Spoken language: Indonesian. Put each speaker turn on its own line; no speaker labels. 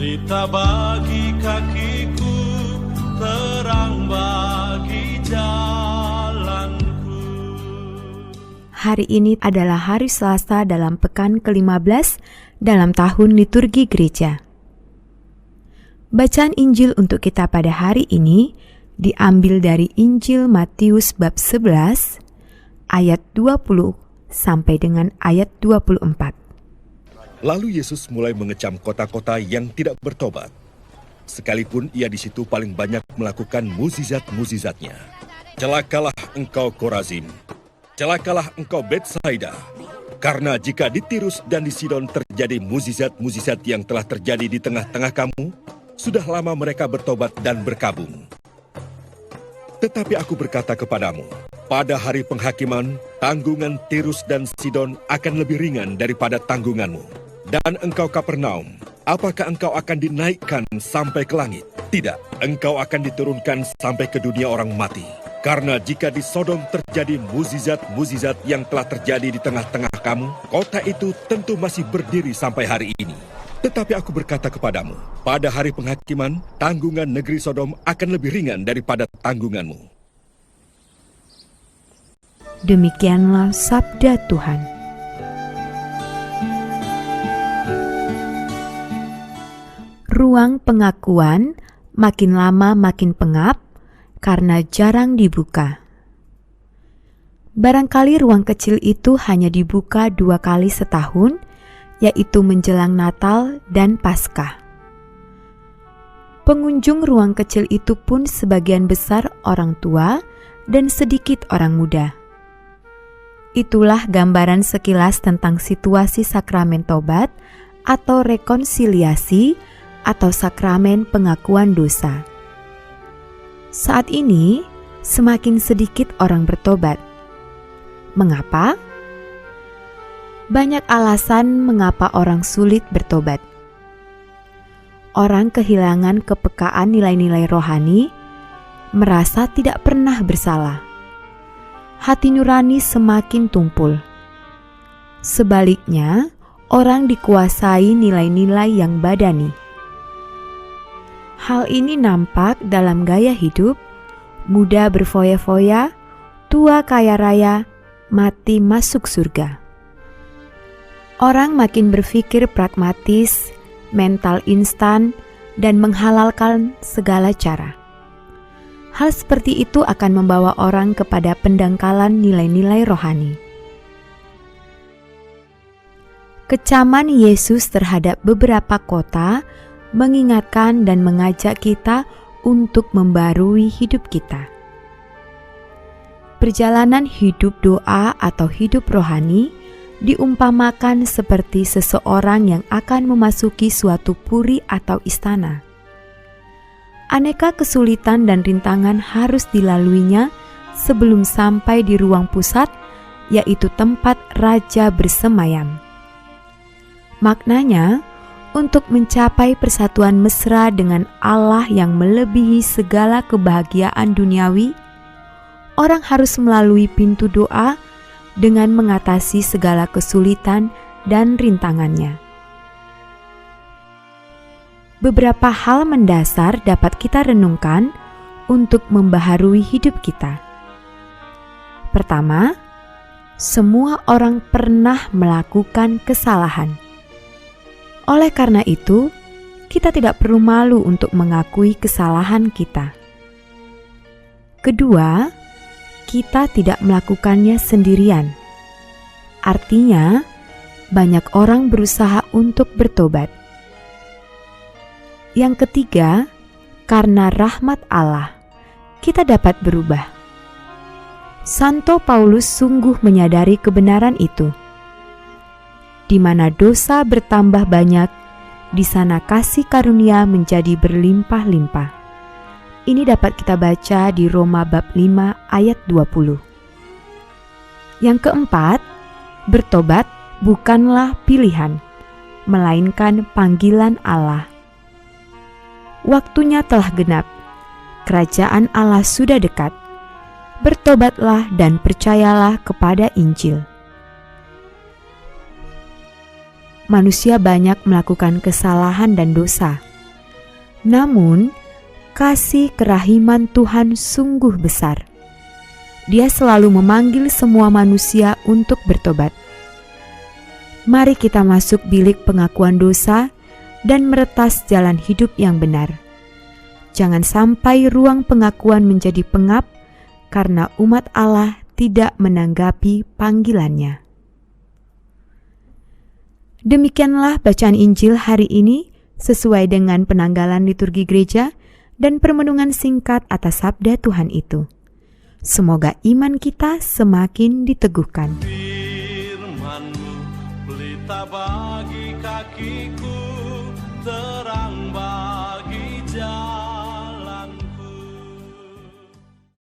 Pelita bagi kakiku, terang bagi jalanku.
Hari ini adalah hari Selasa dalam pekan ke-15 dalam tahun liturgi gereja. Bacaan Injil untuk kita pada hari ini diambil dari Injil Matius bab 11 ayat 20 sampai dengan ayat 24.
Lalu Yesus mulai mengecam kota-kota yang tidak bertobat, sekalipun ia di situ paling banyak melakukan mukjizat-mukjizatnya. Celakalah engkau Korazim, celakalah engkau Betsaida, karena jika di Tirus dan di Sidon terjadi mukjizat-mukjizat yang telah terjadi di tengah-tengah kamu, sudah lama mereka bertobat dan berkabung. Tetapi aku berkata kepadamu, pada hari penghakiman, tanggungan Tirus dan Sidon akan lebih ringan daripada tanggunganmu. Dan engkau Kapernaum, apakah engkau akan dinaikkan sampai ke langit? Tidak, engkau akan diturunkan sampai ke dunia orang mati. Karena jika di Sodom terjadi mukjizat-mukjizat yang telah terjadi di tengah-tengah kamu, kota itu tentu masih berdiri sampai hari ini. Tetapi aku berkata kepadamu, pada hari penghakiman, tanggungan negeri Sodom akan lebih ringan daripada tanggunganmu.
Demikianlah sabda Tuhan. Ruang pengakuan makin lama makin pengap karena jarang dibuka. Barangkali ruang kecil itu hanya dibuka 2 kali setahun, yaitu menjelang Natal dan Paskah. Pengunjung ruang kecil itu pun sebagian besar orang tua dan sedikit orang muda. Itulah gambaran sekilas tentang situasi sakramen tobat atau rekonsiliasi atau sakramen pengakuan dosa. Saat ini, semakin sedikit orang bertobat. Mengapa? Banyak alasan mengapa orang sulit bertobat. Orang kehilangan kepekaan nilai-nilai rohani, merasa tidak pernah bersalah. Hati nurani semakin tumpul. Sebaliknya, orang dikuasai nilai-nilai yang badani. Hal ini nampak dalam gaya hidup, muda berfoya-foya, tua kaya raya, mati masuk surga. Orang makin berpikir pragmatis, mental instan, dan menghalalkan segala cara. Hal seperti itu akan membawa orang kepada pendangkalan nilai-nilai rohani. Kecaman Yesus terhadap beberapa kota mengingatkan dan mengajak kita untuk membarui hidup kita. Perjalanan hidup doa atau hidup rohani diumpamakan seperti seseorang yang akan memasuki suatu puri atau istana. Aneka kesulitan dan rintangan harus dilaluinya sebelum sampai di ruang pusat, yaitu tempat raja bersemayam. Maknanya, untuk mencapai persatuan mesra dengan Allah yang melebihi segala kebahagiaan duniawi, orang harus melalui pintu doa dengan mengatasi segala kesulitan dan rintangannya. Beberapa hal mendasar dapat kita renungkan untuk membaharui hidup kita. Pertama, semua orang pernah melakukan kesalahan. Oleh karena itu, kita tidak perlu malu untuk mengakui kesalahan kita. Kedua, kita tidak melakukannya sendirian. Artinya, banyak orang berusaha untuk bertobat. Yang ketiga, karena rahmat Allah, kita dapat berubah. Santo Paulus sungguh menyadari kebenaran itu. Di mana dosa bertambah banyak, di sana kasih karunia menjadi berlimpah-limpah. Ini dapat kita baca di Roma bab 5 ayat 20. Yang keempat, bertobat bukanlah pilihan, melainkan panggilan Allah. Waktunya telah genap, kerajaan Allah sudah dekat. Bertobatlah dan percayalah kepada Injil. Manusia banyak melakukan kesalahan dan dosa. Namun, kasih kerahiman Tuhan sungguh besar. Dia selalu memanggil semua manusia untuk bertobat. Mari kita masuk bilik pengakuan dosa dan meretas jalan hidup yang benar. Jangan sampai ruang pengakuan menjadi pengap karena umat Allah tidak menanggapi panggilannya. Demikianlah bacaan Injil hari ini sesuai dengan penanggalan liturgi gereja dan permenungan singkat atas sabda Tuhan itu. Semoga iman kita semakin diteguhkan.
Firman-Mu pelita bagi kaki